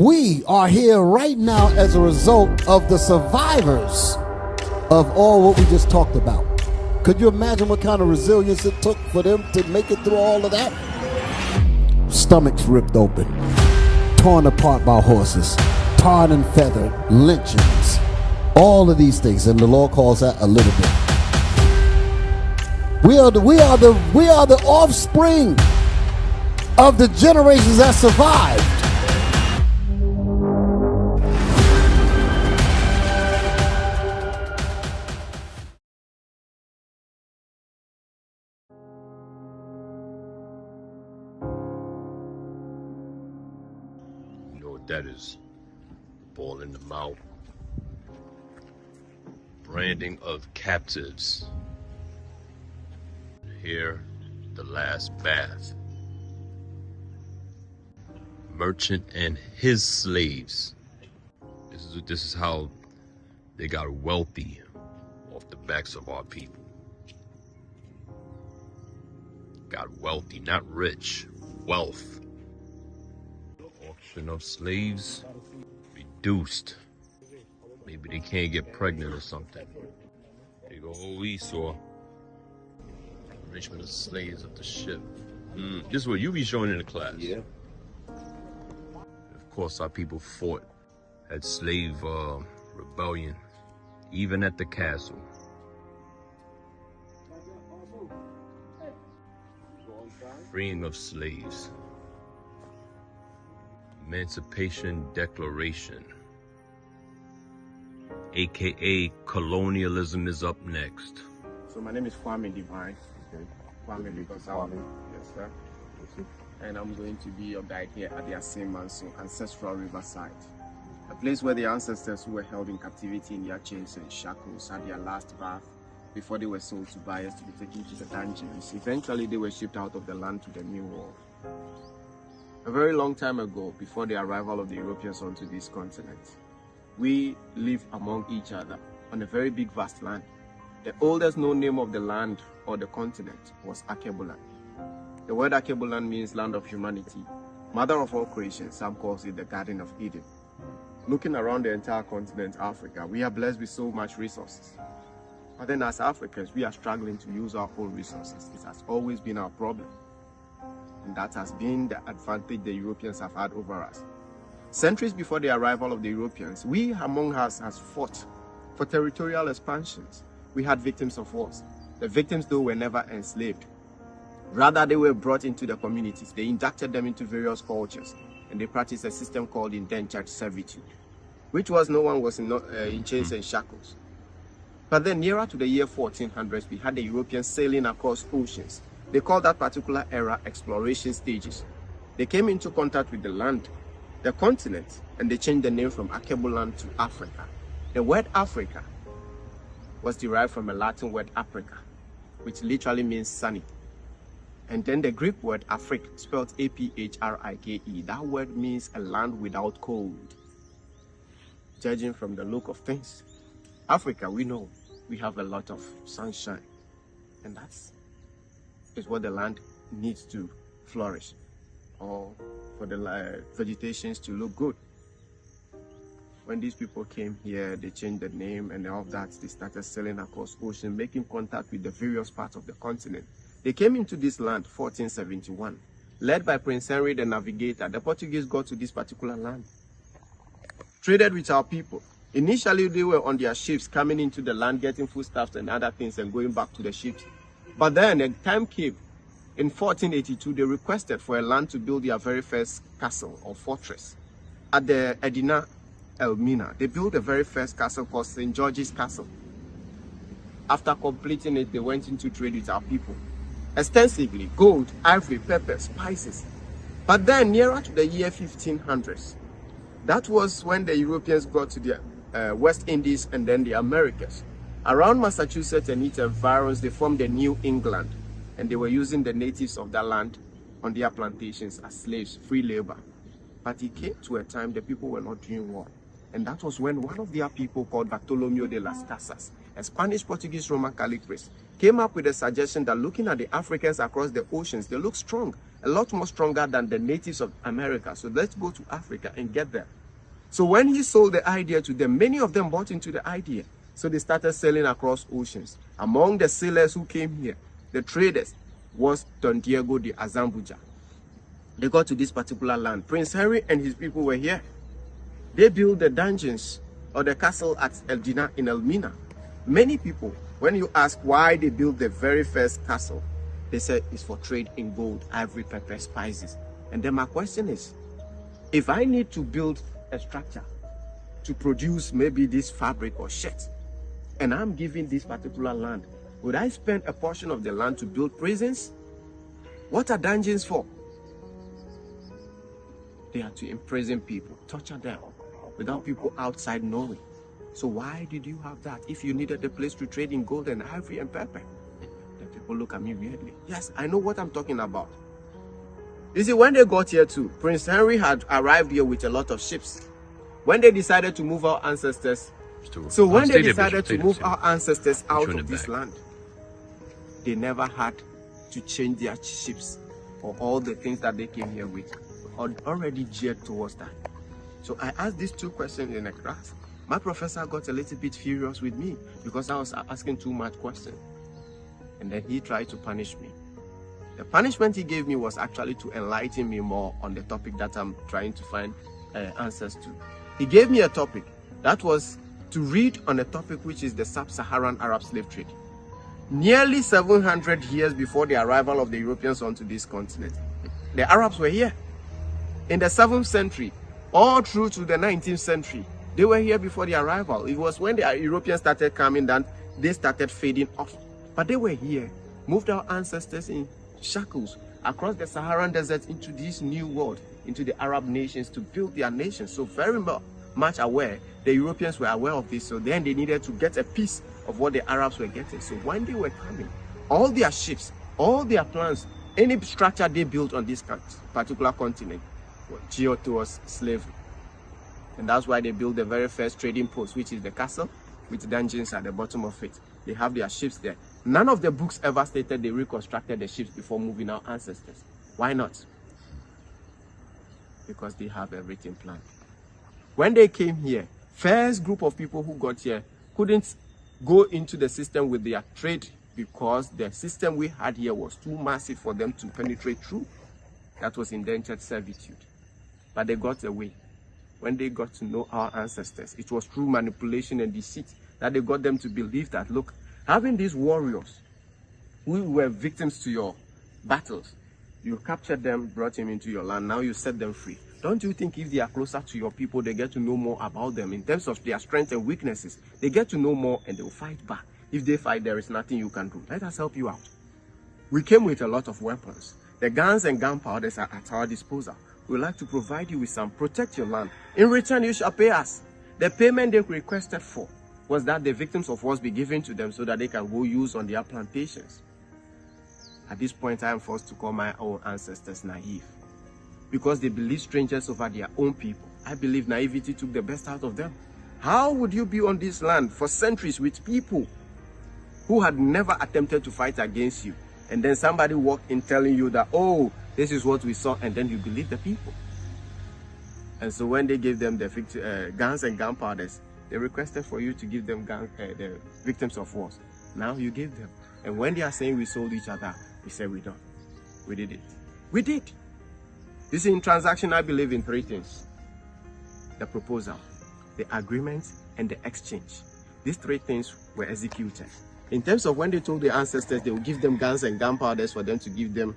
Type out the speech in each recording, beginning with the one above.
We are here right now as a result of the survivors of all what we just talked about. Could you imagine what kind of resilience it took for them to make it through all of that? Stomachs ripped open, torn apart by horses, tarred and feathered, lynchings, all of these things, and the law calls that a little bit. We are the offspring of the generations that survived. You know what that is? Ball in the mouth. Branding of captives. Here, the last bath. Merchant and his slaves. This is how they got wealthy off the backs of our people. Got wealthy, not rich. Wealth. The auction of slaves reduced. Maybe they can't get pregnant or something. They go, oh, Esau. Enrichment of slaves of the ship. This is what you be showing in the class. Yeah. Of course, our people fought, had slave rebellion, even at the castle. Freeing of slaves. Emancipation Declaration. AKA colonialism is up next. So my name is Kwame Divine. Okay. Kwame because yes, sir. And I'm going to be your guide here at the Asemanso ancestral riverside, a place where the ancestors who were held in captivity in their chains and shackles had their last bath before they were sold to buyers to be taken to the dungeons. Eventually, they were shipped out of the land to the New World. A very long time ago, before the arrival of the Europeans onto this continent, we lived among each other on a very big, vast land. The oldest known name of the land or the continent was Akebuland. The word Akebuland means land of humanity, mother of all creation. Some calls it the Garden of Eden. Looking around the entire continent, Africa, we are blessed with so much resources. But then as Africans, we are struggling to use our own resources. It has always been our problem. And that has been the advantage the Europeans have had over us. Centuries before the arrival of the Europeans, we among us has fought for territorial expansions. We had victims of wars. The victims, though, were never enslaved. Rather, they were brought into the communities. They inducted them into various cultures, and they practiced a system called indentured servitude, which was no one was in chains and shackles. But then nearer to the year 1400s, we had the Europeans sailing across oceans. They called that particular era exploration stages. They came into contact with the land, the continent, and they changed the name from Akebuland to Africa. The word Africa was derived from a Latin word Africa, which literally means sunny. And then the Greek word Afrik, spelled A-P-H-R-I-K-E, that word means a land without cold. Judging from the look of things, Africa, we know we have a lot of sunshine, and is what the land needs to flourish, or for the vegetations to look good. When these people came here, they changed the name and all of that. They started sailing across ocean, making contact with the various parts of the continent. They came into this land 1471. Led by Prince Henry the Navigator, the Portuguese got to this particular land, traded with our people. Initially, they were on their ships coming into the land, getting foodstuffs and other things and going back to the ships. But then a time came, in 1482, they requested for a land to build their very first castle or fortress at the Edina Elmina. They built the very first castle called St. George's Castle. After completing it, they went into trade with our people. Extensively, gold, ivory, pepper, spices. But then, nearer to the year 1500s, that was when the Europeans got to the West Indies and then the Americas. Around Massachusetts and its environs, they formed the New England, and they were using the natives of that land on their plantations as slaves, free labor. But it came to a time the people were not doing well. And that was when one of their people called Bartolomeo de las Casas a Spanish, Portuguese, Roman Catholic priest, came up with a suggestion that looking at the Africans across the oceans, they look strong, a lot more stronger than the natives of America. So let's go to Africa and get them. So when he sold the idea to them, many of them bought into the idea. So they started sailing across oceans. Among the sailors who came here, the traders, was Don Diego de Azambuja. They got to this particular land. Prince Henry and his people were here. They built the dungeons or the castle at El Dina in Elmina. Many people, when you ask why they built the very first castle, they said it's for trade in gold, ivory, pepper, spices. And then my question is, if I need to build a structure to produce maybe this fabric or shirt, and I'm given this particular land, would I spend a portion of the land to build prisons? What are dungeons for? They are to imprison people, torture them, without people outside knowing. So why did you have that if you needed a place to trade in gold and ivory and pepper? Then people look at me weirdly. Yes, I know what I'm talking about. You see, when they got here too, Prince Henry had arrived here with a lot of ships. When they decided to move our ancestors, when they decided to move our ancestors out of this land, they never had to change their ships or all the things that they came here with, already geared towards that. So I asked these two questions in a class. My professor got a little bit furious with me because I was asking too much questions. And then he tried to punish me. The punishment he gave me was actually to enlighten me more on the topic that I'm trying to find answers to. He gave me a topic that was to read on a topic which is the sub-Saharan Arab slave trade. Nearly 700 years before the arrival of the Europeans onto this continent, the Arabs were here. In the 7th century, all through to the 19th century, they were here before the arrival. It was when the Europeans started coming that they started fading off. But they were here, moved our ancestors in shackles across the Saharan desert into this new world, into the Arab nations to build their nations. So very much aware, the Europeans were aware of this. So then they needed to get a piece of what the Arabs were getting. So when they were coming, all their ships, all their plans, any structure they built on this particular continent were geared towards slavery. And that's why they built the very first trading post, which is the castle, with dungeons at the bottom of it. They have their ships there. None of the books ever stated they reconstructed the ships before moving our ancestors. Why not? Because they have everything planned. When they came here, first group of people who got here couldn't go into the system with their trade because the system we had here was too massive for them to penetrate through. That was indentured servitude. But they got away. When they got to know our ancestors, it was through manipulation and deceit that they got them to believe that, look, having these warriors who were victims to your battles, you captured them, brought them into your land, now you set them free. Don't you think if they are closer to your people, they get to know more about them in terms of their strengths and weaknesses? They get to know more and they'll fight back. If they fight, there is nothing you can do. Let us help you out. We came with a lot of weapons. The guns and gunpowders are at our disposal. We'd like to provide you with some. Protect your land. In return, you shall pay us. The payment they requested for was that the victims of wars be given to them so that they can go use on their plantations. At this point, I am forced to call my own ancestors naive because they believe strangers over their own people. I believe naivety took the best out of them. How would you be on this land for centuries with people who had never attempted to fight against you, and then somebody walked in telling you that, oh, this is what we saw, and then you believe the people? And so when they gave them the guns and gunpowders, they requested for you to give them the victims of wars. Now you give them. And when they are saying we sold each other, we said we don't. We did it. We did. You see, in transaction, I believe in three things: the proposal, the agreement, and the exchange. These three things were executed. In terms of when they told the ancestors they would give them guns and gunpowders for them to give them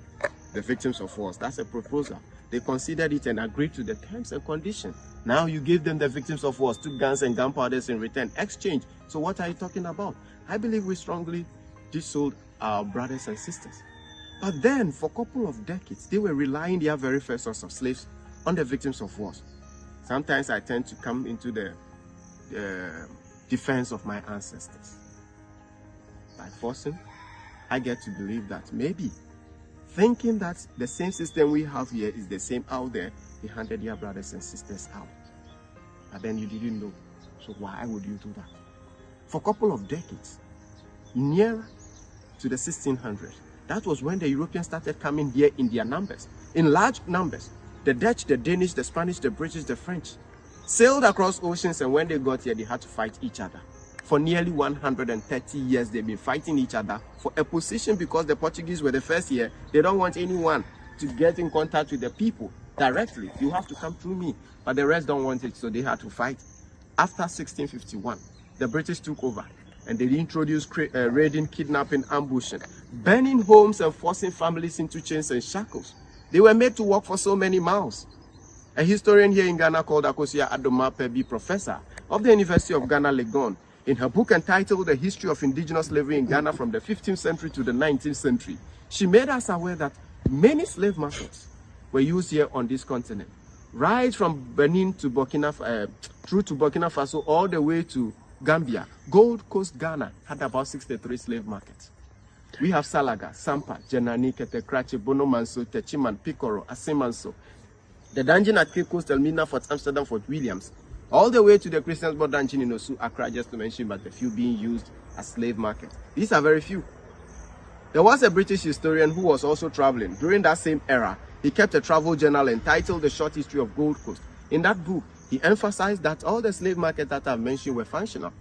the victims of wars, that's a proposal. They considered it and agreed to the terms and conditions. Now you give them the victims of wars, took guns and gunpowders in return, exchange. So what are you talking about? I believe we strongly dissold our brothers and sisters. But then, for a couple of decades, they were relying their very first source of slaves on the victims of wars. Sometimes I tend to come into the defense of my ancestors. By forcing, I get to believe that maybe thinking that the same system we have here is the same out there, they handed their brothers and sisters out. But then you didn't know. So why would you do that? for a couple of decades, nearer to the 1600s. That was when the Europeans started coming here in their numbers, in large numbers. The Dutch, the Danish, the Spanish, the British, the French sailed across oceans, and when they got here, they had to fight each other. For nearly 130 years, they've been fighting each other for a position because the Portuguese were the first here. They don't want anyone to get in contact with the people directly. You have to come through me. But the rest don't want it, so they had to fight. After 1651, the British took over, and they introduced raiding, kidnapping, ambushing, burning homes and forcing families into chains and shackles. They were made to walk for so many miles. A historian here in Ghana called Akosia Adoma Pebi, professor of the University of Ghana, Legon, in her book entitled The History of Indigenous Slavery in Ghana from the 15th century to the 19th century, she made us aware that many slave markets were used here on this continent, right from Benin to through to Burkina Faso, all the way to Gambia. Gold Coast Ghana had about 63 slave markets. We have Salaga, Sampa, Jenani, Ketekrache, Bonomanso, Techiman, Picoro, Asemanso, the dungeon at Cape Coast, Elmina, Fort Amsterdam, Fort Williams, all the way to the Christians' Board dungeon in Osu, Accra, just to mention but a few being used as slave markets. These are very few. There was a British historian who was also traveling. During that same era, he kept a travel journal entitled The Short History of Gold Coast. In that book, he emphasized that all the slave markets that I've mentioned were functional.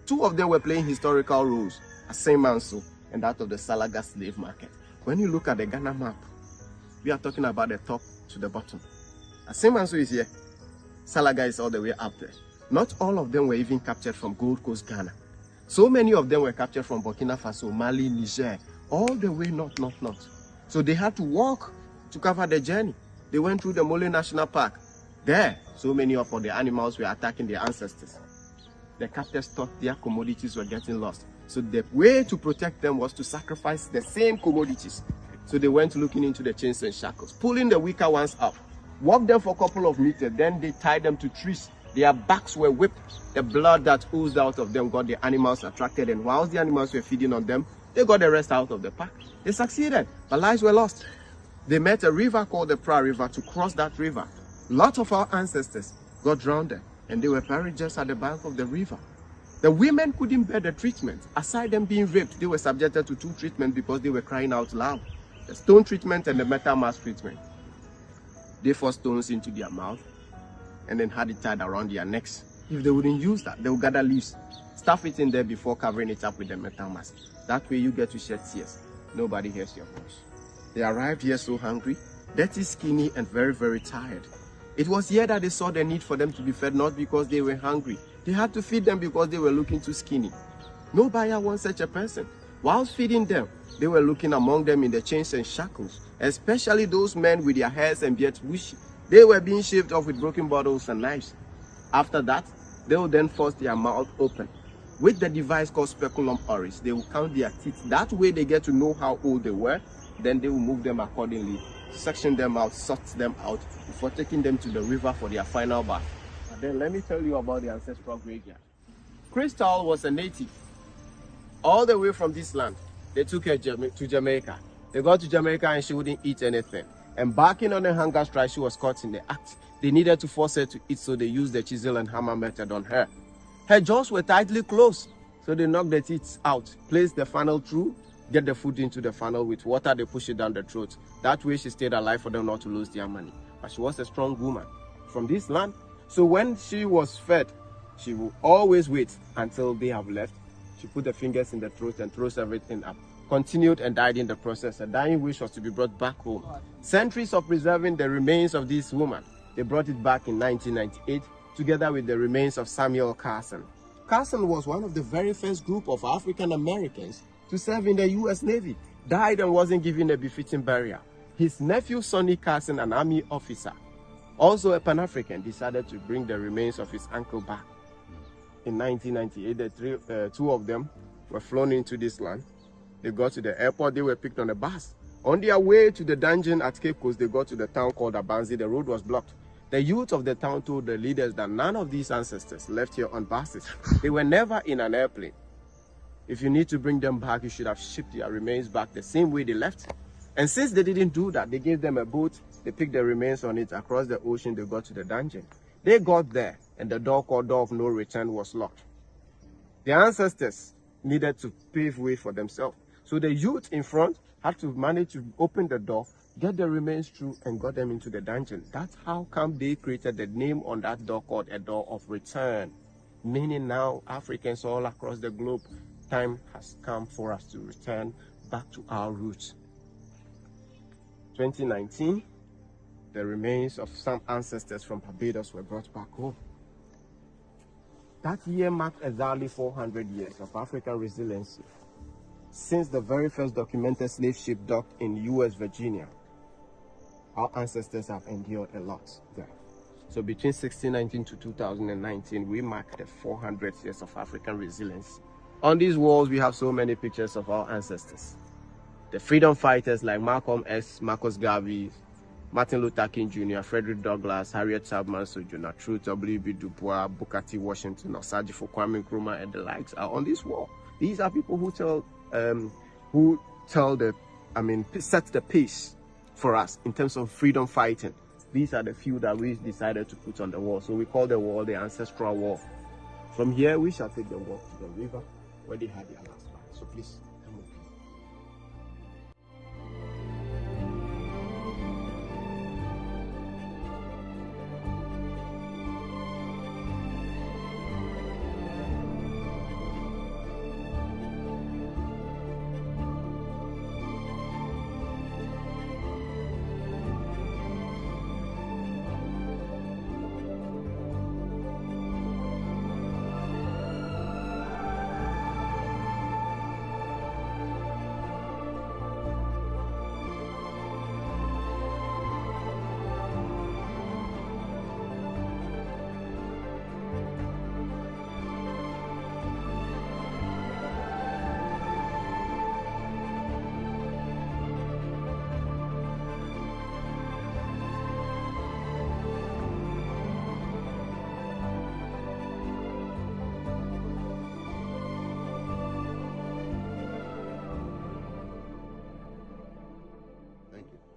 Two of them were playing historical roles, Asemanso and that of the Salaga slave market. When you look at the Ghana map, we are talking about the top to the bottom. Asemanso is here. Salaga is all the way up there. Not all of them were even captured from Gold Coast, Ghana. So many of them were captured from Burkina Faso, Mali, Niger, all the way north. So they had to walk to cover the journey. They went through the Mole National Park. There, so many of the animals were attacking their ancestors. The captors thought their commodities were getting lost. So the way to protect them was to sacrifice the same commodities. So they went looking into the chains and shackles, pulling the weaker ones up, walked them for a couple of meters, then they tied them to trees. Their backs were whipped. The blood that oozed out of them got the animals attracted, and whilst the animals were feeding on them, they got the rest out of the pack. They succeeded, but lives were lost. They met a river called the Pra River. To cross that river, lots of our ancestors got drowned there, and they were buried just at the bank of the river. The women couldn't bear the treatment. Aside them being raped, they were subjected to two treatments because they were crying out loud. The stone treatment and the metal mask treatment. They forced stones into their mouth and then had it tied around their necks. If they wouldn't use that, they would gather leaves, stuff it in there before covering it up with the metal mask. That way you get to shed tears. Nobody hears your voice. They arrived here so hungry, dirty, skinny, and very, very tired. It was here that they saw the need for them to be fed, not because they were hungry. They had to feed them because they were looking too skinny. No buyer wants such a person. Whilst feeding them, they were looking among them in the chains and shackles, especially those men with their hairs and beards bushy. They were being shaved off with broken bottles and knives. After that, they would then force their mouth open. With the device called speculum oris, they will count their teeth. That way they get to know how old they were. Then they will move them accordingly, section them out, sort them out, before taking them to the river for their final bath. And then let me tell you about the ancestral graveyard. Crystal was a native. All the way from this land, they took her to Jamaica. They got to Jamaica and she wouldn't eat anything. Embarking on a hunger strike, she was caught in the act. They needed to force her to eat, so they used the chisel and hammer method on her. Her jaws were tightly closed, so they knocked the teeth out, placed the funnel through, get the food into the funnel with water, they push it down the throat. That way she stayed alive for them not to lose their money. But she was a strong woman from this land. So when she was fed, she will always wait until they have left. She put the fingers in the throat and throws everything up. Continued and died in the process. Her dying wish was to be brought back home. Centuries of preserving the remains of this woman. They brought it back in 1998 together with the remains of Samuel Carson. Carson was one of the very first group of African Americans to serve in the U.S. Navy. Died and wasn't given a befitting burial. His nephew Sonny Carson, an army officer, also a Pan-African, decided to bring the remains of his uncle back. In 1998, the two of them were flown into this land. They got to the airport, they were picked on a bus. On their way to the dungeon at Cape Coast, they got to the town called Abanzi. The road was blocked. The youth of the town told the leaders that none of these ancestors left here on buses. They were never in an airplane. If you need to bring them back, you should have shipped their remains back the same way they left. And since they didn't do that, they gave them a boat. They picked the remains on it across the ocean. They got to the dungeon. They got there, and the door called Door of No Return was locked. The ancestors needed to pave way for themselves. So the youth in front had to manage to open the door, get the remains through, and got them into the dungeon. That's how come they created the name on that door called a door of return. Meaning now Africans all across the globe, time has come for us to return back to our roots. 2019, the remains of some ancestors from Barbados were brought back home. That year marked exactly 400 years of African resiliency. Since the very first documented slave ship docked in U.S. Virginia, our ancestors have endured a lot there. So between 1619 to 2019, we marked the 400 years of African resilience. On these walls, we have so many pictures of our ancestors. The freedom fighters like Malcolm X, Marcus Garvey, Martin Luther King Jr., Frederick Douglass, Harriet Tubman, Sojourner Truth, W.B. Du Bois, Booker T. Washington, Osagyefo Kwame Nkrumah, and the likes are on this wall. These are people who set the pace for us in terms of freedom fighting. These are the few that we decided to put on the wall. So we call the wall the ancestral wall. From here, we shall take the walk to the river where they had their last fight. So please, come with me.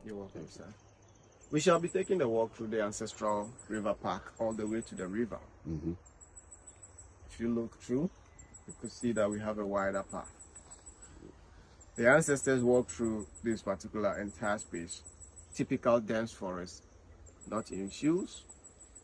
You're welcome, sir. We shall be taking the walk through the ancestral river park all the way to the river. If you look through, you could see that we have a wider path. The ancestors walked through this particular entire space, typical dense forest, not in shoes,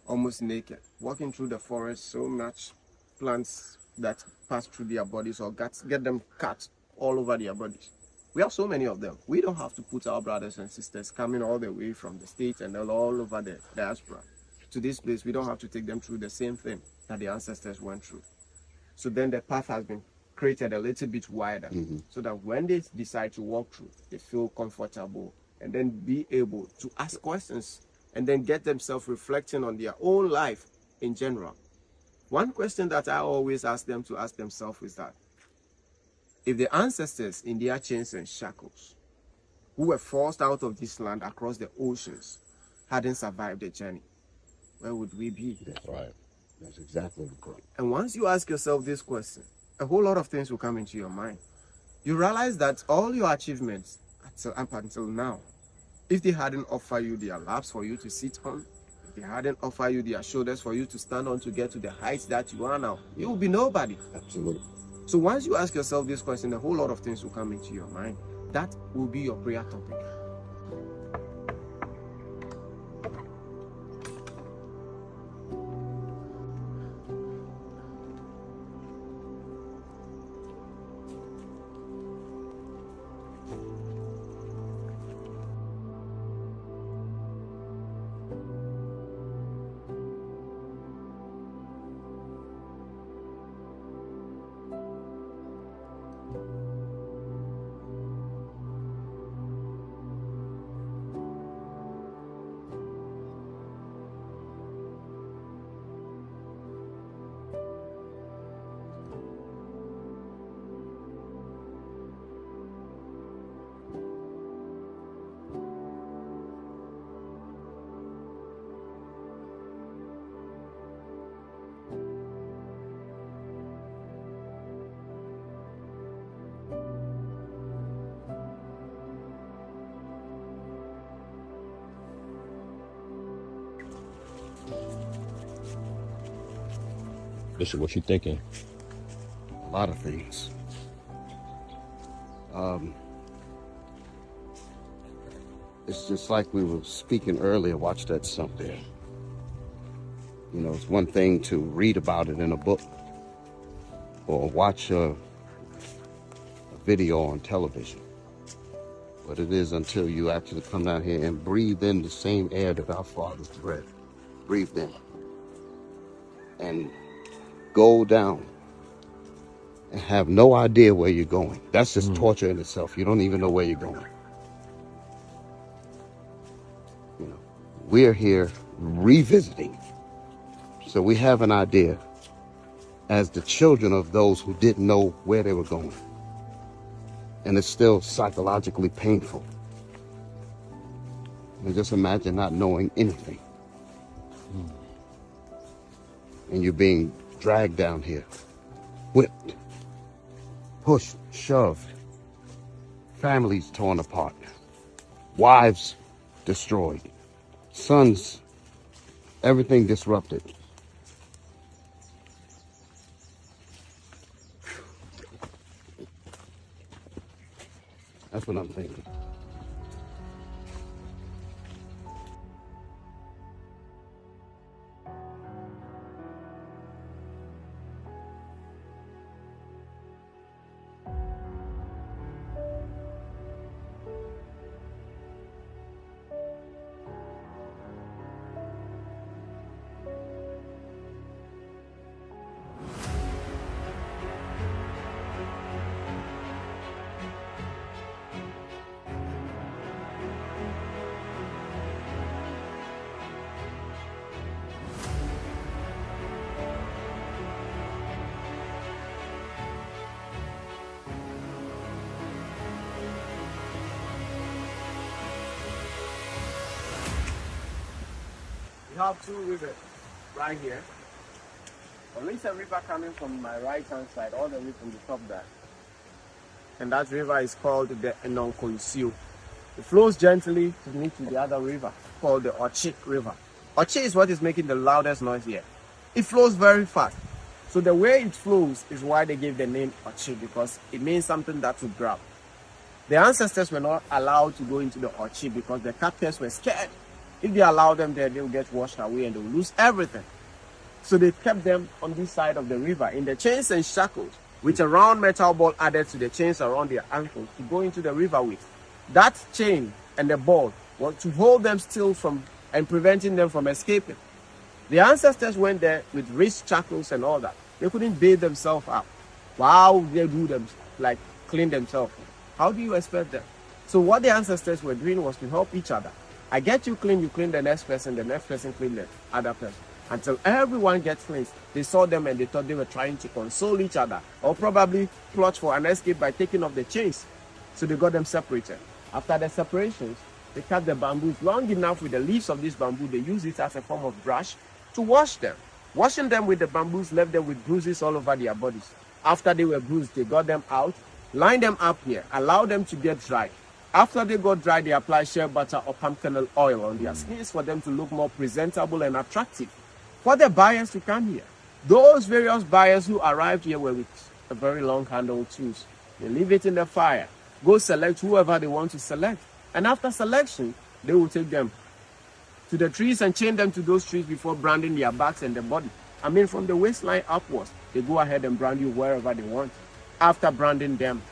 almost naked, walking through the forest, so much plants that pass through their bodies or get them cut all over their bodies. We have so many of them. We don't have to put our brothers and sisters coming all the way from the States and all over the diaspora to this place. We don't have to take them through the same thing that the ancestors went through. So then the path has been created a little bit wider so that when they decide to walk through, they feel comfortable and then be able to ask questions and then get themselves reflecting on their own life in general. One question that I always ask them to ask themselves is that, if the ancestors in their chains and shackles, who were forced out of this land across the oceans, hadn't survived the journey, where would we be? That's right. That's exactly the point. And once you ask yourself this question, a whole lot of things will come into your mind. You realize that all your achievements up until now, if they hadn't offered you their laps for you to sit on, if they hadn't offered you their shoulders for you to stand on to get to the heights that you are now, you will be nobody. Absolutely. So once you ask yourself this question, a whole lot of things will come into your mind. That will be your prayer topic. Bishop, what you thinking? lot of things. It's just like we were speaking earlier. Watch that stuff there. You know, it's one thing to read about it in a book or watch a video on television, but it is until you actually come down here and breathe in the same air that our fathers breathed in, and go down and have no idea where you're going. That's just torture in itself. You don't even know where you're going. You know, we're here revisiting, so we have an idea as the children of those who didn't know where they were going. And it's still psychologically painful. And just imagine not knowing anything. And you're being dragged down here, whipped, pushed, shoved, families torn apart, wives destroyed, sons, everything disrupted. That's what I'm thinking. We have two rivers right here. There is a river coming from my right hand side, all the way from the top there. And that river is called the Enonkonsiu. It flows gently to meet to the other river called the Ochi River. Ochi is what is making the loudest noise here. It flows very fast. So the way it flows is why they gave the name Ochi, because it means something that will grab. The ancestors were not allowed to go into the Ochi because the captors were scared. If they allow them there, they will get washed away and they will lose everything. So they kept them on this side of the river in the chains and shackles, with a round metal ball added to the chains around their ankles to go into the river with. That chain and the ball was to hold them still and preventing them from escaping. The ancestors went there with wrist shackles and all that. They couldn't bathe themselves up. How they do them, like clean themselves? How do you expect them? So what the ancestors were doing was to help each other. I get you clean the next person clean the other person. Until everyone gets cleansed. They saw them and they thought they were trying to console each other, or probably plot for an escape by taking off the chains. So they got them separated. After the separations, they cut the bamboos long enough with the leaves of this bamboo. They use it as a form of brush to wash them. Washing them with the bamboos left them with bruises all over their bodies. After they were bruised, they got them out, lined them up here, allowed them to get dry. After they got dry, they applied shea butter or palm kernel oil on their skins for them to look more presentable and attractive for the buyers to come here. Those various buyers who arrived here were with a very long handled tools. They leave it in the fire, go select whoever they want to select, and after selection, they will take them to the trees and chain them to those trees before branding their backs and the body. I mean, from the waistline upwards, they go ahead and brand you wherever they want. After branding them,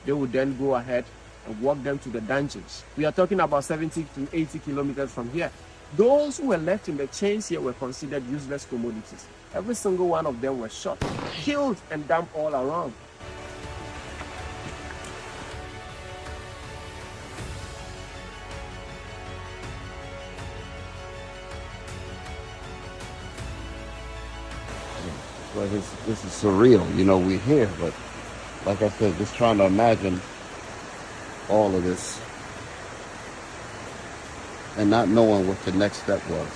they will then go ahead and walk them to the dungeons. We are talking about 70 to 80 kilometers from here. Those who were left in the chains here were considered useless commodities. Every single one of them was shot, killed, and dumped all around. Like this is surreal. You know, we're here, but like I said, just trying to imagine all of this and not knowing what the next step was.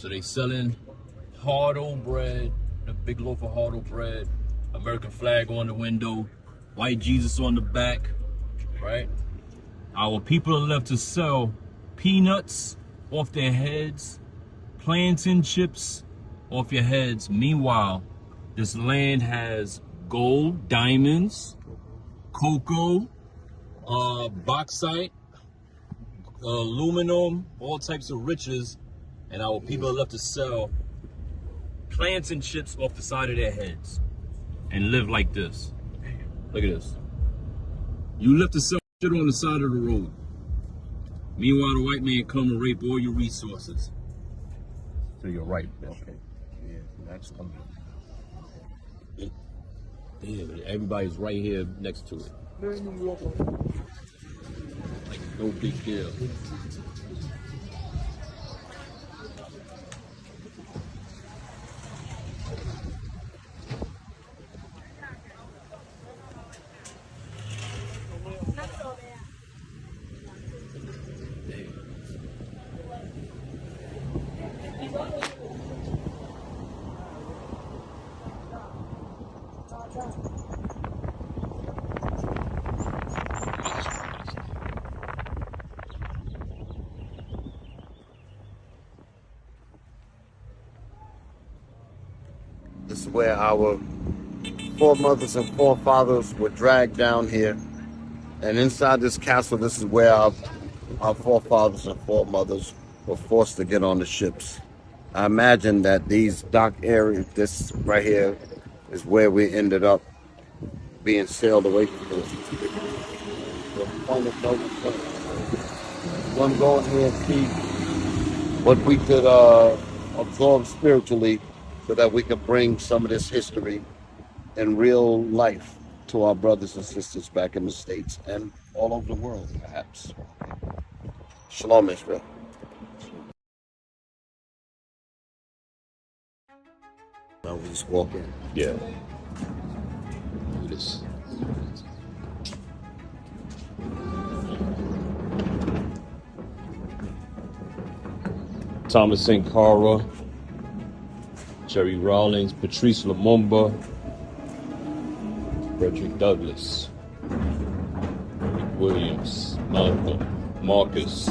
So they selling hard old bread, a big loaf of hard old bread, American flag on the window, white Jesus on the back, right? Our people are left to sell peanuts off their heads, plantain chips off your heads. Meanwhile, this land has gold, diamonds, cocoa, bauxite, aluminum, all types of riches, and our people are left to sell plantain chips off the side of their heads and live like this. Look at this. You left to sell shit on the side of the road. Meanwhile, the white man come and rape all your resources. To your right. Okay. Yeah, that's coming. Damn, everybody's right here next to it. Like no big deal. This is where our foremothers and forefathers were dragged down here. And inside this castle, this is where our forefathers and foremothers were forced to get on the ships. I imagine that these dock areas, this right here, is where we ended up being sailed away from this. The point of no return. We're going to go in here and see what we could absorb spiritually so that we could bring some of this history in real life to our brothers and sisters back in the States and all over the world, perhaps. Shalom, Israel. Now we just walk in. Yeah. Look at this. Thomas Sankara, Jerry Rawlings, Patrice Lumumba, Frederick Douglass, Williams, Malcolm, Marcus.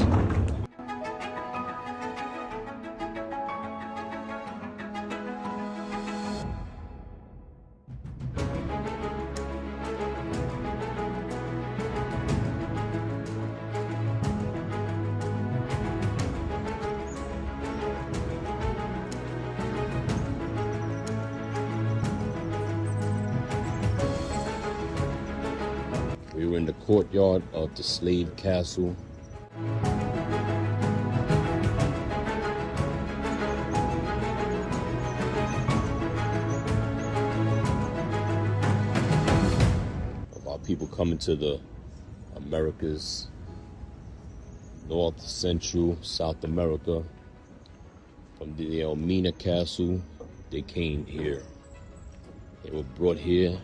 We were in the courtyard of the slave castle. Of our people coming to the Americas, North, Central, South America. From the Elmina Castle, they came here. They were brought here.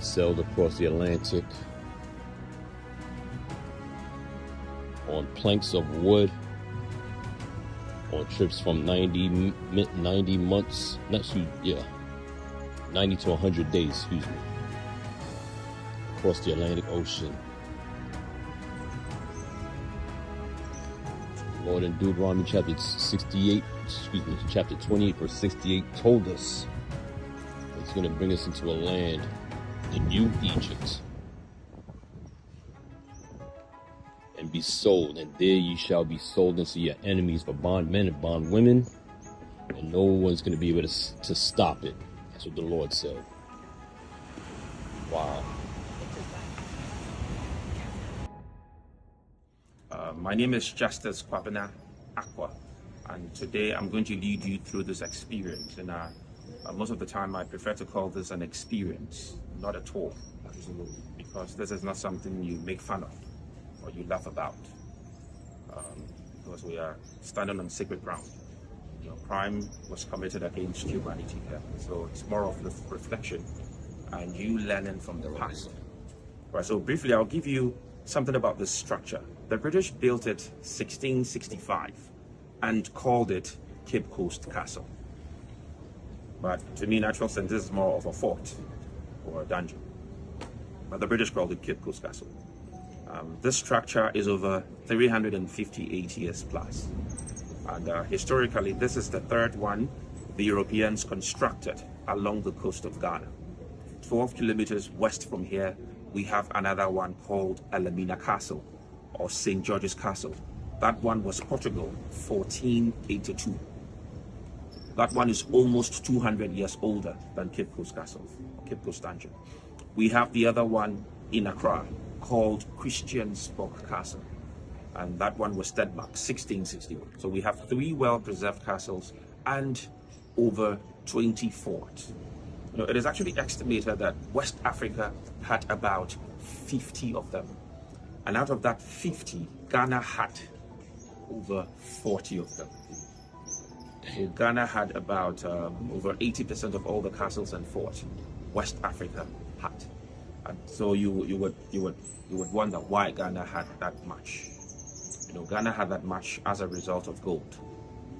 Sailed across the Atlantic on planks of wood on trips from 90 months, 90 to 100 days, excuse me, across the Atlantic Ocean. The Lord in Deuteronomy chapter 28 verse 68 told us He's going to bring us into a land, the new Egypt, and be sold, and there you shall be sold into your enemies for bondmen and bondwomen, and no one's going to be able to stop it. That's what the Lord said. Wow. My name is Justice Kwabena Aqua, and today I'm going to lead you through this experience. And most of the time I prefer to call this an experience, not a talk, because this is not something you make fun of or you laugh about, because we are standing on sacred ground. You know, crime was committed against humanity here, so it's more of reflection and you learning from the past. Right, so briefly I'll give you something about this structure. The British built it 1665 and called it Cape Coast Castle. But to me, in actual sense, this is more of a fort or a dungeon. But the British called it Cape Coast Castle. This structure is over 358 years plus. And historically, this is the third one the Europeans constructed along the coast of Ghana. 12 kilometers west from here, we have another one called Elamina Castle, or St. George's Castle. That one was Portugal, 1482. That one is almost 200 years older than Cape Coast Castle, or Cape Coast Dungeon. We have the other one in Accra called Christiansborg Castle, and that one was Denmark, 1661. So we have 3 well-preserved castles and over 20 forts. You know, it is actually estimated that West Africa had about 50 of them. And out of that 50, Ghana had over 40 of them. So Ghana had about over 80% of all the castles and forts West Africa had. And so you would wonder why Ghana had that much. You know, Ghana had that much as a result of gold.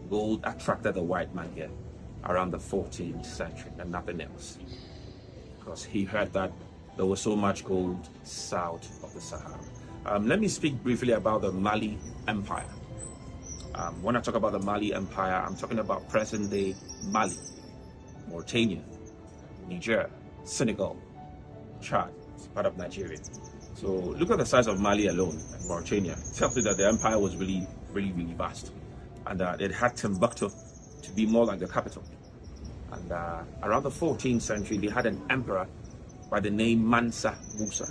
Gold attracted the white man here around the 14th century and nothing else, because he heard that there was so much gold south of the Sahara. Let me speak briefly about the Mali Empire. When I talk about the Mali Empire, I'm talking about present-day Mali, Mauritania, Niger, Senegal, Chad, part of Nigeria. So look at the size of Mali alone and Mauritania. It tells you that the empire was really vast, and it had Timbuktu to be more like the capital. And around the 14th century, they had an emperor by the name Mansa Musa.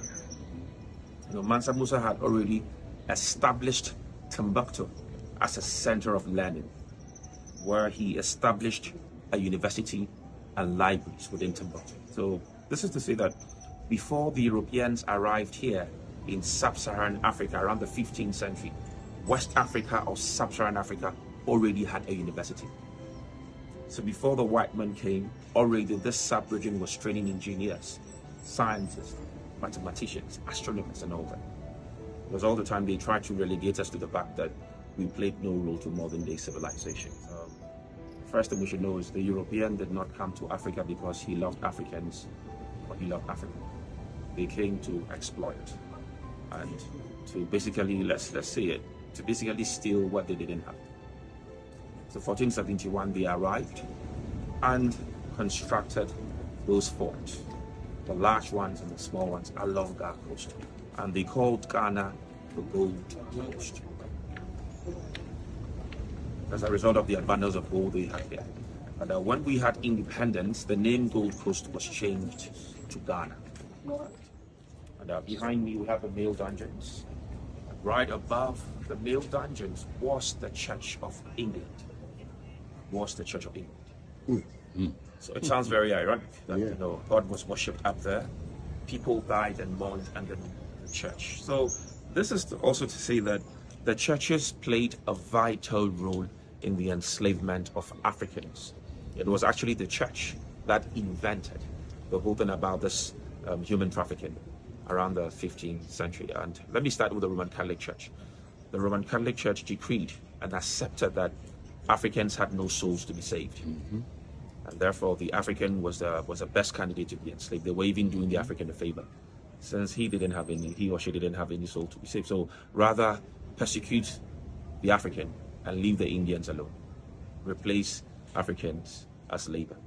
You know, Mansa Musa had already established Timbuktu as a center of learning, where he established a university and libraries within Timbuktu. So this is to say that before the Europeans arrived here in sub-Saharan Africa around the 15th century, West Africa or sub-Saharan Africa already had a university. So before the white man came, already this sub-region was training engineers, scientists, mathematicians, astronomers, and all that. Because all the time they tried to relegate us to the fact that we played no role to modern-day civilization. First thing we should know is the European did not come to Africa because he loved Africans or he loved Africa. They came to exploit and to basically, let's say it, to basically steal what they didn't have. So 1471 they arrived and constructed those forts, the large ones and the small ones along Ghana coast, and they called Ghana the Gold Coast as a result of the abundance of gold they had here. And when we had independence, the name Gold Coast was changed to Ghana. And behind me we have the male dungeons. Right above the male dungeons was the Church of England. So it sounds very ironic that you know, God was worshipped up there, people died and mourned under the church. So this is also to say that the churches played a vital role in the enslavement of Africans. It was actually the church that invented the whole thing about this human trafficking around the 15th century. And let me start with the Roman Catholic Church. The Roman Catholic Church decreed and accepted that Africans had no souls to be saved. And therefore the African was the best candidate to be enslaved. They were even doing the African a favor, since he or she didn't have any soul to be saved. So rather persecute the African and leave the Indians alone. Replace Africans as labor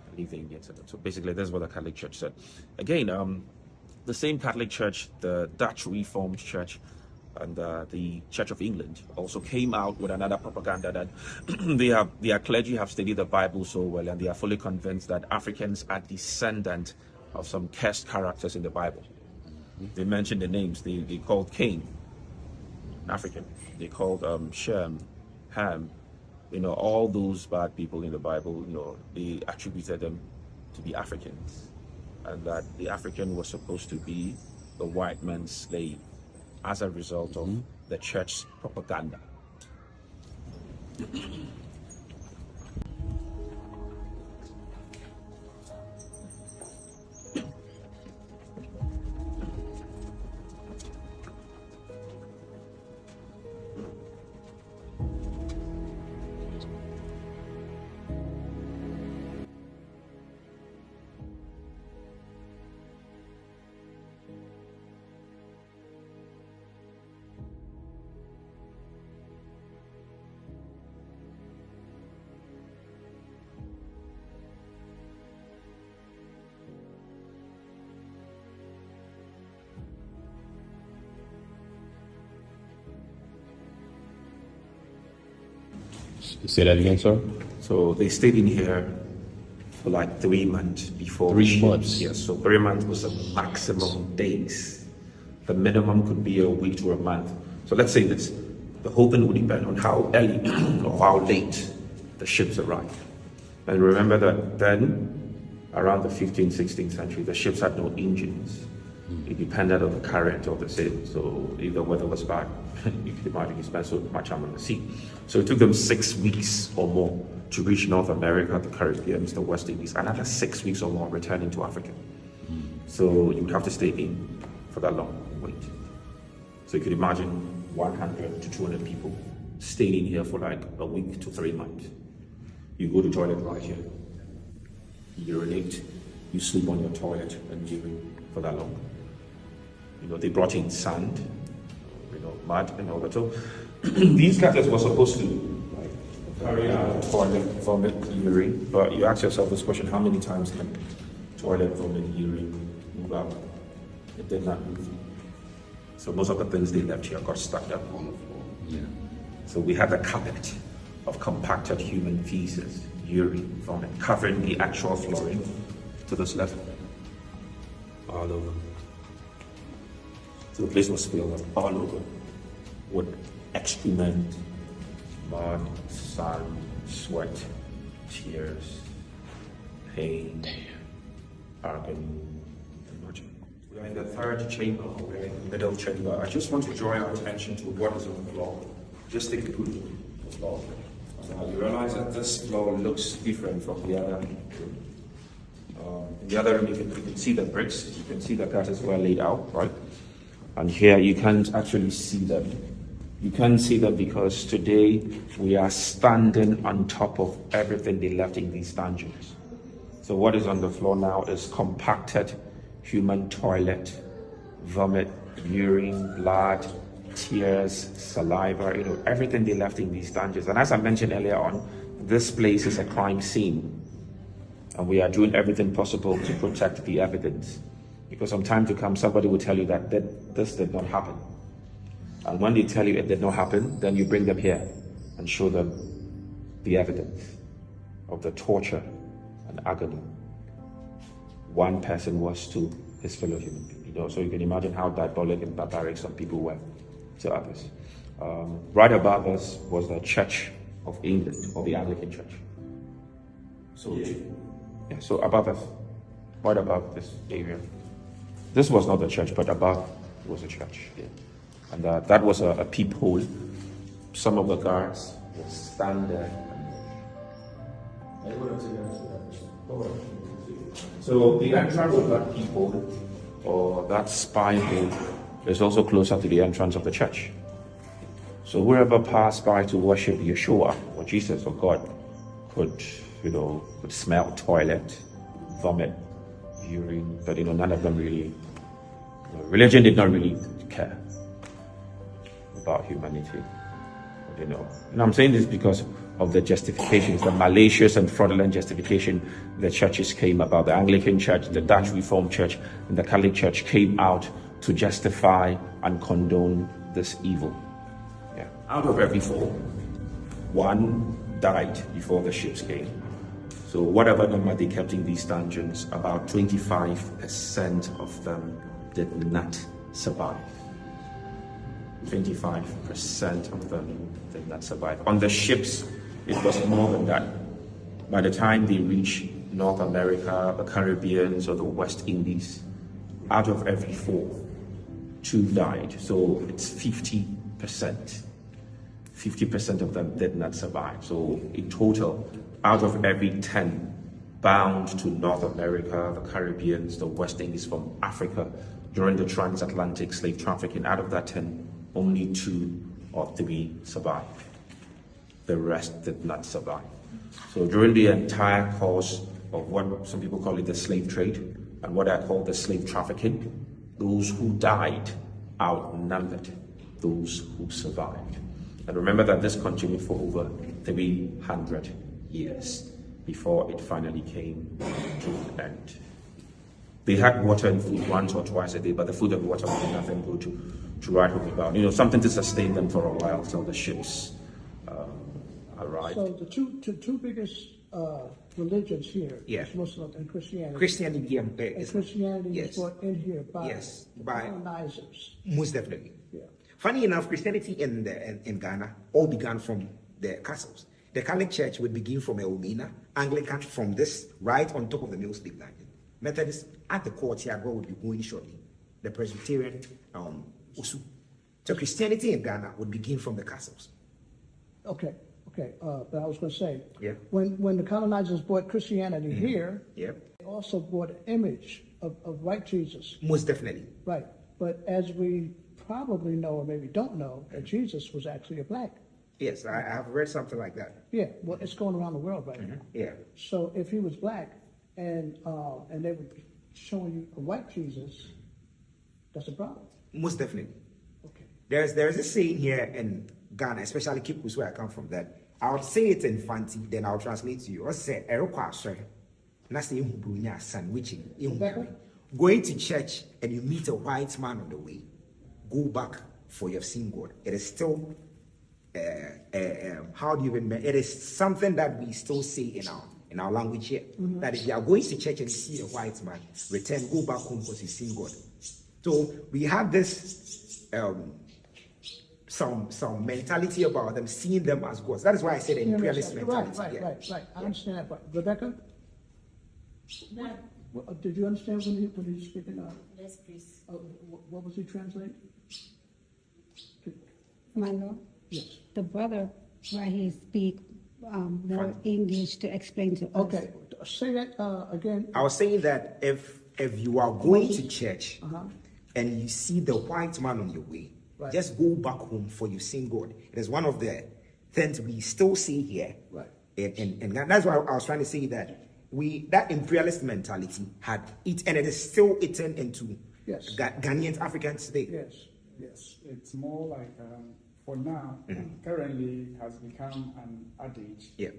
and leave the Indians alone. So basically that's what the Catholic Church said. Again, the same Catholic Church, the Dutch Reformed Church, and the Church of England also came out with another propaganda that their clergy have studied the Bible so well, and they are fully convinced that Africans are descendant of some cursed characters in the Bible. They mentioned the names. They called Cain African. They called Shem, Ham. You know, all those bad people in the Bible, you know, they attributed them to be Africans, and that the African was supposed to be the white man's slave as a result of the church's propaganda. Say that again, sir? So they stayed in here for like 3 months before 3 the ships. months? Yes, so 3 months was the maximum days. The minimum could be a week to a month. So let's say this, the whole thing would depend on how early or how late the ships arrived. And remember that then, around the 15th, 16th century, the ships had no engines. It depended on the current of the sea. So if the weather was bad, you can imagine you spent so much time on the sea. So it took them 6 weeks or more to reach North America, the Caribbean, the West Indies, another 6 weeks or more returning to Africa. So you would have to stay in for that long and wait. So you could imagine 100 to 200 people staying in here for like a week to 3 months. You go to the toilet right here, you urinate, you sleep on your toilet and urine for that long. You know, they brought in sand, you know, mud and all that. So these guys were supposed to like carry out toilet, vomit, urine. But you ask yourself this question, how many times can toilet, vomit, urine move out? It did not move. So most of the things they left here got stuck up on the floor. Yeah. So we had a carpet of compacted human feces, urine, vomit, covering the actual flooring to this level, all over. So the place was filled up all over with excrement, mud, sand, sweat, tears, pain, agony. We are in the third chamber, we're in the middle chamber. I just want to draw your attention to what is on the floor. Just take a look at the floor. Now you realize that this floor looks different from the other room. In the other room, you can see the bricks, you can see the gutters were laid out, right? And here you can't actually see them. You can't see them because today we are standing on top of everything they left in these dungeons. So what is on the floor now is compacted human toilet, vomit, urine, blood, tears, saliva, you know, everything they left in these dungeons. And as I mentioned earlier on, this place is a crime scene. And we are doing everything possible to protect the evidence. Because from time to come, somebody will tell you that this did not happen. And when they tell you it did not happen, then you bring them here and show them the evidence of the torture and agony one person was to his fellow human being. You know, so you can imagine how diabolic and barbaric some people were to others. Right above us was the Church of England, or the Anglican Church. So, yeah, so above us, right above this area. This was not the church, but above was a church. Yeah. And that was a peephole. Some of the guards would stand there. So the entrance of that peephole, or that spy hole, is also closer to the entrance of the church. So whoever passed by to worship Yeshua, or Jesus, or God, could smell toilet, vomit, urine, but none of them really, religion did not really care about humanity. And I'm saying this because of the justifications, the malicious and fraudulent justification the churches came about. The Anglican Church, the Dutch Reformed Church, and the Catholic Church came out to justify and condone this evil. Yeah. Out of every 4, 1 died before the ships came. So whatever number they kept in these dungeons, about 25% of them did not survive. 25% of them did not survive. On the ships, it was more than that. By the time they reached North America, the Caribbean, or the West Indies, out of every 4, 2 died. So it's 50%. 50% of them did not survive. So in total, out of every 10 bound to North America, the Caribbean, the West Indies, from Africa during the transatlantic slave trafficking, out of that 10, only 2 or 3 survived. The rest did not survive. So during the entire course of what some people call it the slave trade, and what I call the slave trafficking, those who died outnumbered those who survived. And remember that this continued for over 300 years before it finally came to an end. They had water and food once or twice a day, but the food and water was nothing good to write home about. Something to sustain them for a while till the ships arrived. So the two biggest religions here Yeah. is Muslim and Christianity. Christianity And Christianity yes. is brought in here by, Yes, the by- colonizers. most definitely. Yeah. Funny enough, Christianity in Ghana all began from the castles. The Catholic Church would begin from Elmina, Anglican from this right on top of the Mill Sleep Dungeon. Methodist at the courtyard where we'll be going shortly. The Presbyterian, Usu. So Christianity in Ghana would begin from the castles. Okay. But I was going to say, Yeah. when the colonizers brought Christianity here, Yep. they also brought an image of white Jesus. Most definitely. Right. But as we probably know, or maybe don't know, that Jesus was actually a black. Yes, I have read something like that. Yeah. Well, it's going around the world right now. Yeah. So if he was black and they were showing you a white Jesus, that's a problem. Most definitely. Okay. There's a saying here in Ghana, especially Kipus, where I come from, that I would say it in Fanti, then I'll translate to you. I say, going to church and you meet a white man on the way, go back for you've seen God. It is still, how do you even, it is something that we still say in our language here. That if you are going to church and you see a white man, return, go back home because you've seen God. So we have this, some mentality about them, seeing them as gods. That is why I said the imperialist mentality. Right. I understand that part. Rebecca? Did you understand when he was speaking? Yes, please. What was he translating? My Lord, Yes. the brother, where he speak more English to explain to us. Okay. Say that again. I was saying that if you are going to church and you see the white man on your way, Right. just go back home for you've seen God. It is one of the things we still see here. Right. And that's why I was trying to say that that imperialist mentality had it, and it is still eaten into Yes. Ghanaians, Africans today. Yes. It's more like, for now, currently it has become an adage. Yeah.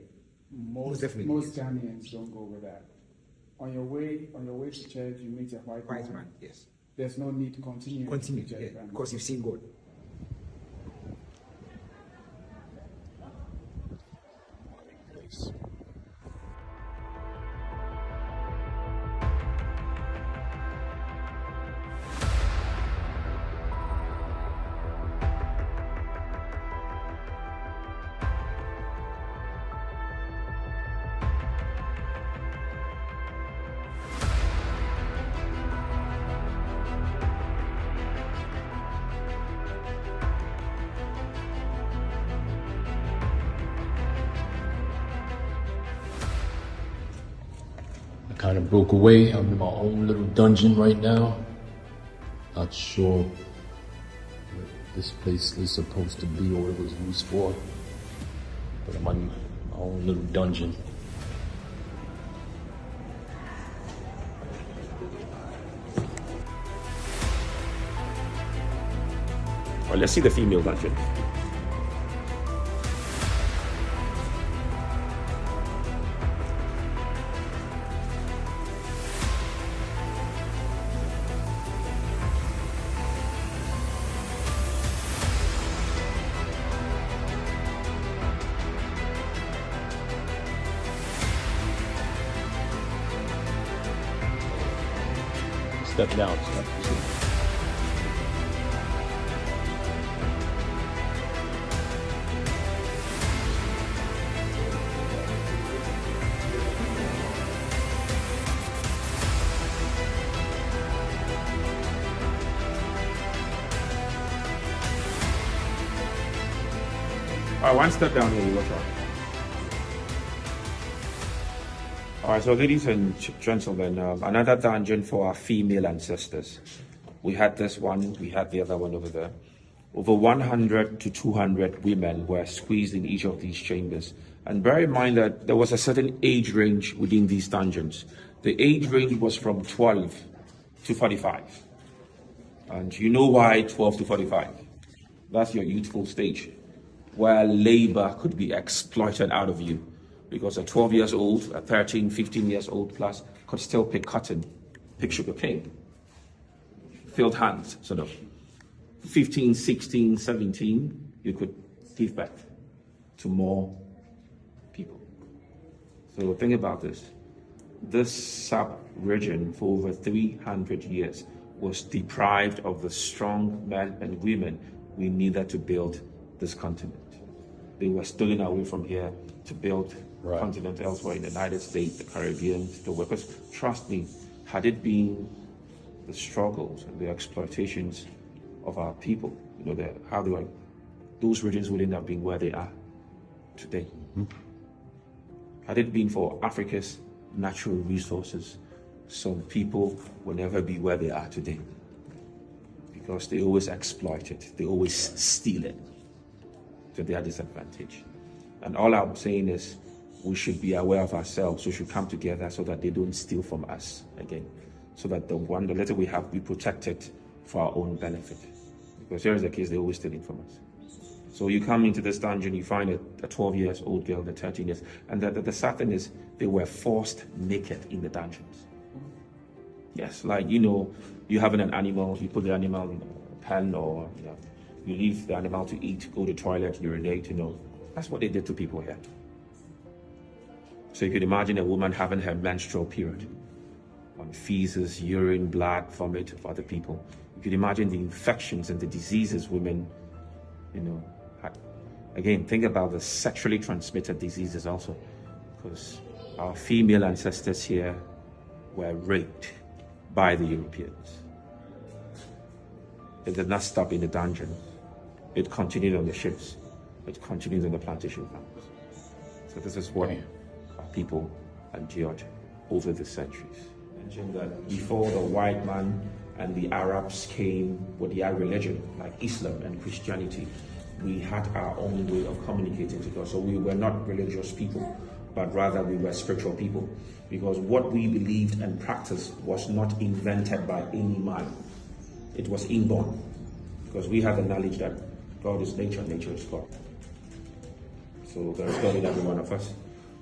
Most definitely. Most Ghanaians don't go with that. On your way to church, you meet a white man. Yes. There's no need to continue. Continue, to church, yeah, and because you've seen God. I kind of broke away. I'm in my own little dungeon right now. Not sure what this place is supposed to be or what it was used for. But I'm in my own little dungeon. All right, let's see the female dungeon. Step down, step. All right, one step down here, you watch out. All right, so ladies and gentlemen, another dungeon for our female ancestors. We had this one, we had the other one over there. Over 100 to 200 women were squeezed in each of these chambers. And bear in mind that there was a certain age range within these dungeons. The age range was from 12 to 45. And you know why 12 to 45? That's your youthful stage, where labor could be exploited out of you. Because at 12 years old, at 13, 15 years old plus, could still pick cotton, pick sugar cane, filled hands, sort of. 15, 16, 17, you could give birth to more people. So think about this. This sub-region for over 300 years was deprived of the strong men and women we needed to build this continent. They were stolen away from here to build continent elsewhere in the United States, the Caribbean, the workers. Trust me, had it been the struggles and the exploitations of our people, how they were, those regions wouldn't have been where they are today. Had it been for Africa's natural resources, some people will never be where they are today, because they always exploit it, they always steal it to their disadvantage. And all I'm saying is we should be aware of ourselves. We should come together so that they don't steal from us again, so that the little we have be protected for our own benefit. Because here is the case, they're always stealing from us. So you come into this dungeon, you find a 12-year-old girl, the 13 years, and the sad thing is they were forced naked in the dungeons. Yes, like, you having an animal, you put the animal in a pen, or you leave the animal to eat, go to the toilet, urinate, That's what they did to people here. So you could imagine a woman having her menstrual period on feces, urine, blood, vomit of other people. You could imagine the infections and the diseases women, had. Again, think about the sexually transmitted diseases also, because our female ancestors here were raped by the Europeans. It did not stop in the dungeons. It continued on the ships. It continued on the plantation farms. So this is what our people endured over the centuries. I mentioned that before the white man and the Arabs came with their religion, like Islam and Christianity, we had our own way of communicating to God. So we were not religious people, but rather we were spiritual people, because what we believed and practiced was not invented by any man. It was inborn, because we have the knowledge that God is nature, nature is God. So there is God in every one of us.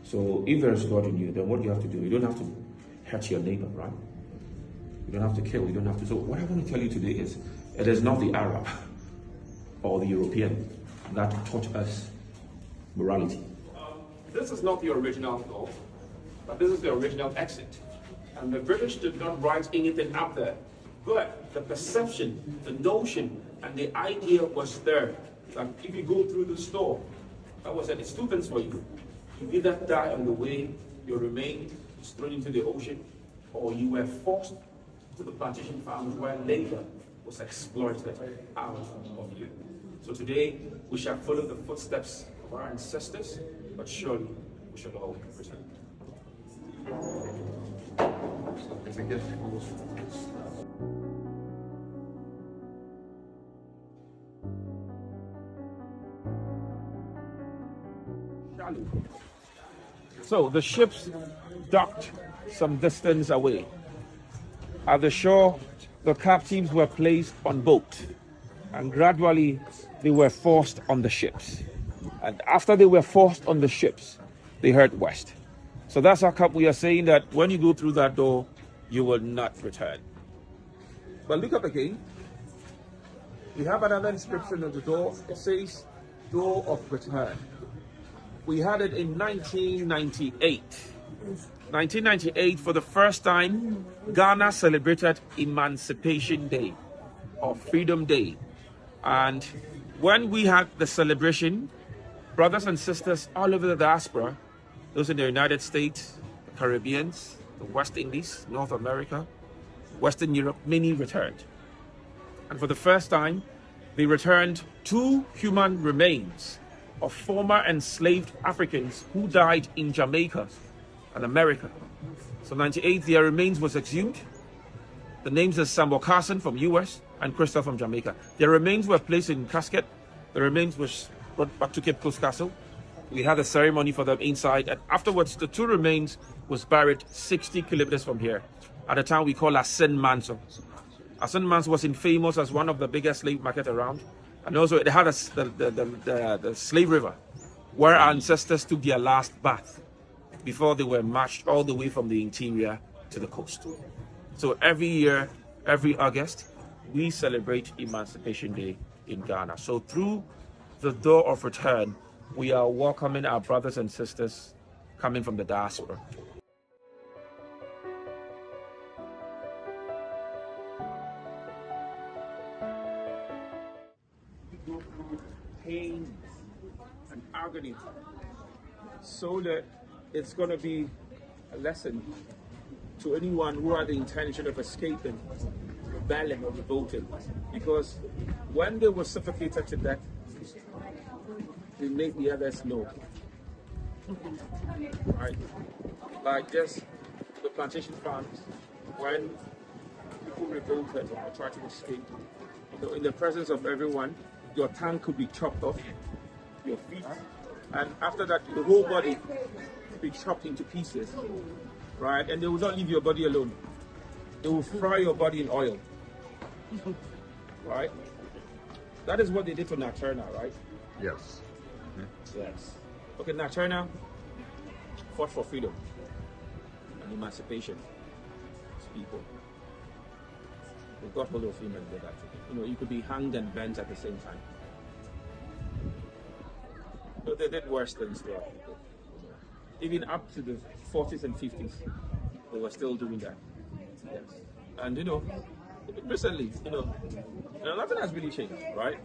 So if there is God in you, then what you have to do, you don't have to hurt your neighbor, right? You don't have to kill, you don't have to. So what I want to tell you today is, it is not the Arab or the European that taught us morality. This is not the original door, but this is the original exit. And the British did not write anything up there. But the perception, the notion, and the idea was there that if you go through this door, that was it. It's two things for you. You either die on the way, your remains is thrown into the ocean, or you were forced to the plantation farms where labor was exploited out of you. So today, we shall follow the footsteps of our ancestors, but surely we shall all return. It's a gift. So the ships docked some distance away. At the shore, the captives were placed on boat, and gradually they were forced on the ships. And after they were forced on the ships, they heard west. So that's how come we are saying that when you go through that door, you will not return. But look up again. We have another inscription on the door. It says, Door of Return. We had it in 1998. 1998, for the first time, Ghana celebrated Emancipation Day, or Freedom Day. And when we had the celebration, brothers and sisters all over the diaspora, those in the United States, the Caribbean, the West Indies, North America, Western Europe, many returned. And for the first time, they returned 2 human remains of former enslaved Africans who died in Jamaica and America. So 98, their remains was exhumed. The names are Sambo Carson from US and Crystal from Jamaica. Their remains were placed in casket. The remains was brought back to Cape Coast Castle. We had a ceremony for them inside, and afterwards the 2 remains was buried 60 kilometers from here at a town we call Asin Manso. Asin Manso was infamous as one of the biggest slave market around, and also it had the slave river where our ancestors took their last bath before they were marched all the way from the interior to the coast. So every year, every August, we celebrate Emancipation Day in Ghana. So through the door of return, we are welcoming our brothers and sisters coming from the diaspora. Go through pain and agony so that it's going to be a lesson to anyone who had the intention of escaping, rebelling, or revolting. Because when they were suffocated to death, they made the others know. Right? Like just the plantation farms, when people revolted or tried to escape, in the presence of everyone, your tongue could be chopped off, your feet, and after that, the whole body would be chopped into pieces, right? And they will not leave your body alone. They will fry your body in oil, right? That is what they did to Nat Turner, right? Yes. Yes. Okay, Nat Turner fought for freedom and emancipation of people. They got hold of him and did that. You know, you could be hanged and bent at the same time. But they did worse things to our people. Even up to the 40s and 50s, they were still doing that. Yes. And you know, recently, nothing has really changed, right?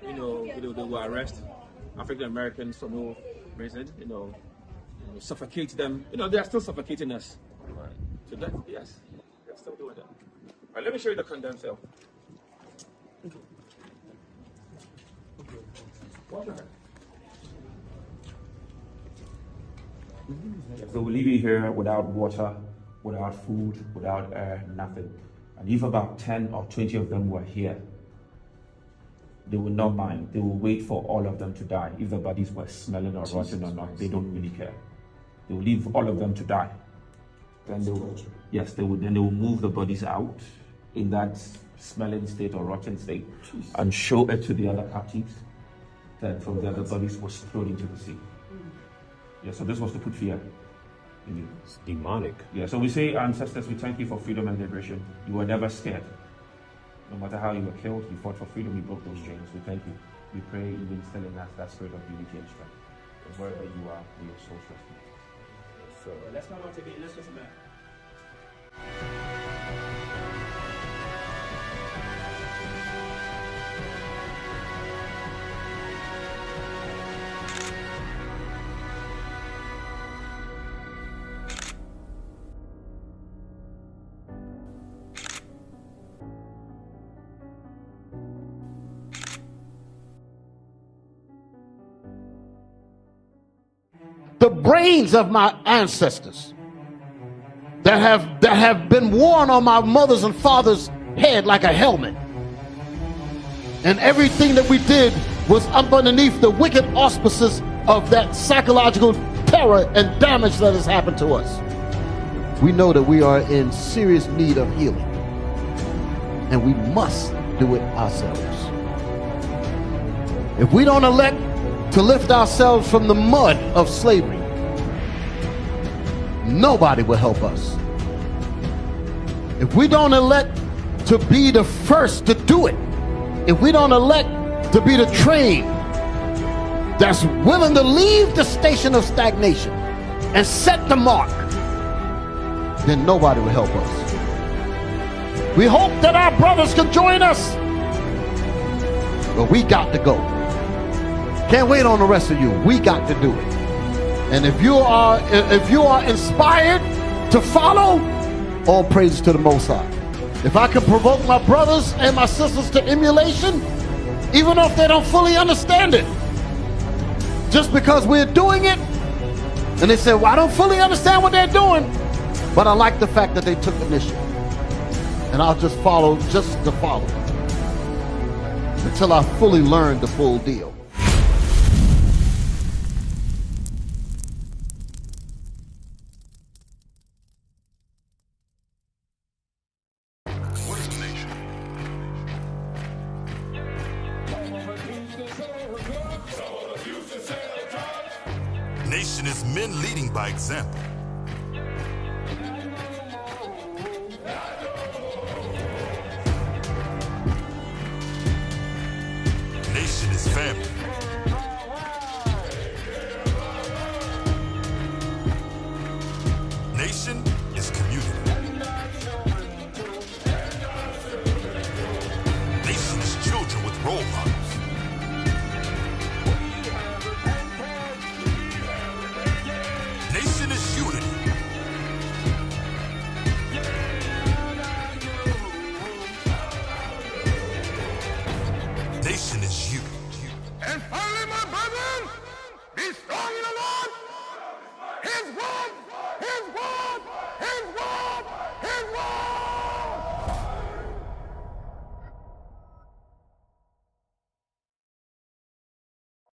They will arrest African Americans for no reason, suffocate them. They are still suffocating us. Right. So that, yes, they're still doing that. All right, let me show you the condemned cell. They will leave you here without water, without food, without air, nothing. And if about 10 or 20 of them were here, they will not mind. They will wait for all of them to die. If the bodies were smelling or rotten or not, they don't really care. They will leave all of them to die. Then they will, then they will move the bodies out in that smelling state or rotten state and show it to the other captives. Then from there, the bodies were thrown into the sea. Yeah, so this was to put fear in you. It's demonic. Yeah, so we say, ancestors, we thank you for freedom and liberation. You were never scared. No matter how you were killed, you fought for freedom, you broke those chains. We thank you. We pray you instill in us that spirit of unity and strength. And wherever you are, we are so trusting. So let's come out again. Let's listen back. The brains of my ancestors that have been worn on my mother's and father's head like a helmet. And everything that we did was up underneath the wicked auspices of that psychological terror and damage that has happened to us. We know that we are in serious need of healing. And we must do it ourselves. If we don't elect to lift ourselves from the mud of slavery, nobody will help us. If we don't elect to be the first to do it, if we don't elect to be the train that's willing to leave the station of stagnation and set the mark, then nobody will help us. We hope that our brothers can join us, but we got to go. Can't wait on the rest of you. We got to do it. And if you are inspired to follow, all praises to the Most High. If I can provoke my brothers and my sisters to emulation, even if they don't fully understand it, just because we're doing it, and they say, well, I don't fully understand what they're doing, but I like the fact that they took initiative. And I'll just follow just to follow until I fully learn the full deal. Nation is men leading by example.